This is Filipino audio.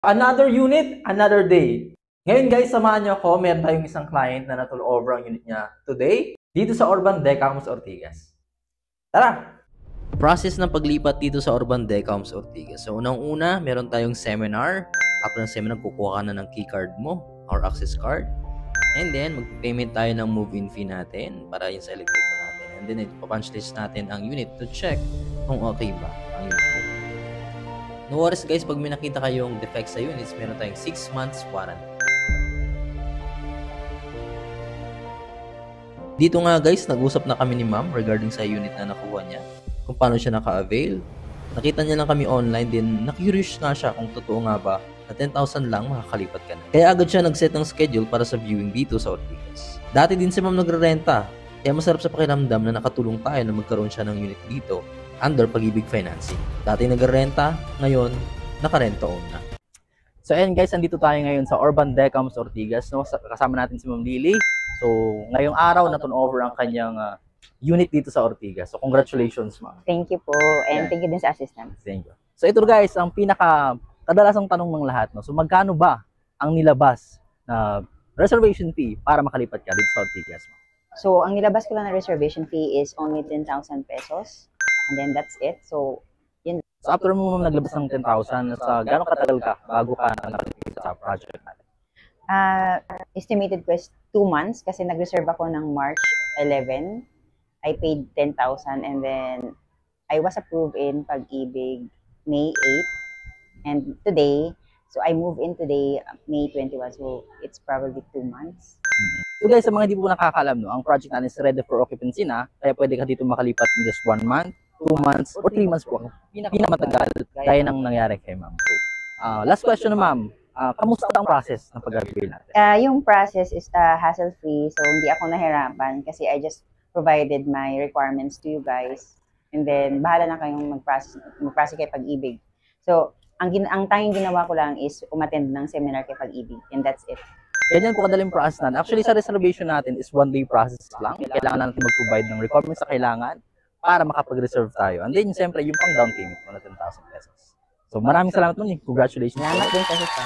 Another unit, another day. Ngayon guys, samahan niyo ako. Meron tayong isang client na natulover ang unit niya today dito sa Urban Decamos Ortigas. Tara! Process ng paglipat dito sa Urban Decamos Ortigas. So unang-una, meron tayong seminar. After ng seminar, kukuha ka na ng keycard mo or access card. And then, mag-payment tayo ng move-in fee natin para yun sa electrical natin. And then, ipapunch list natin ang unit to check kung okay ba ang unit mo. No worries guys, pag may nakita kayong defects sa units, meron tayong 6 months warranty. Dito nga guys, nag-usap na kami ni ma'am regarding sa unit na nakuha niya, kung paano siya naka-avail. Nakita niya lang kami online din, na-curious nga siya kung totoo nga ba na 10,000 lang makakalipat ka na. Kaya agad siya nag-set ng schedule para sa viewing dito sa Ortigas. Dati din si ma'am nagre-renta, kaya masarap sa pakiramdam na nakatulong tayo na magkaroon siya ng unit dito under Pag-ibig Financing. Dati nagre-renta, ngayon naka-rent to own na. So ayan guys, andito tayo ngayon sa Urban Decamos Ortigas. No? Kasama natin si Ma'am Lily. So ngayong araw na-turnover ang kanyang unit dito sa Ortigas. So congratulations ma'am. Thank you po, and thank you din sa assistance. Thank you. So ito guys, ang pinaka-kadalasang tanong ng lahat. No? So magkano ba ang nilabas na reservation fee para makalipat ka dito sa Ortigas ma'am? So ang nilabas ko lang na reservation fee is only 10,000 pesos. And then that's it. So, yun. So after mo naglabas ng 10,000, sa gano'ng katagal ka bago ka nakalipat sa project natin? Estimated ko is 2 months kasi nag-reserve ako ng March 11. I paid 10,000 and then I was approved in Pag-ibig May 8. And today, so I moved in today, May 21. So it's probably 2 months. So guys, sa mga hindi po nakakaalam, no, ang project natin is ready for occupancy na. Kaya pwede ka dito makalipat in just 1 month, 2 months, or 3 months po. Pinakamatagal, gaya ng nangyari kay ma'am. So, last question na ma'am, kamusta ang process ng pag-avail natin? Yung process is hassle-free, so hindi ako nahirapan kasi I just provided my requirements to you guys. And then, bahala na kayong mag-process kay Pag-ibig. So, ang tanging ginawa ko lang is umattend ng seminar kay Pag-ibig. And that's it. Ganyan po kadaling process natin. Actually, sa reservation natin is 1-day process lang. Kailangan natin mag-provide ng requirements na kailangan para makapag-reserve tayo. And then, siyempre, yung pang down payment mo na 10,000 pesos. So, maraming salamat mo. Congratulations. Salamat din kasi sa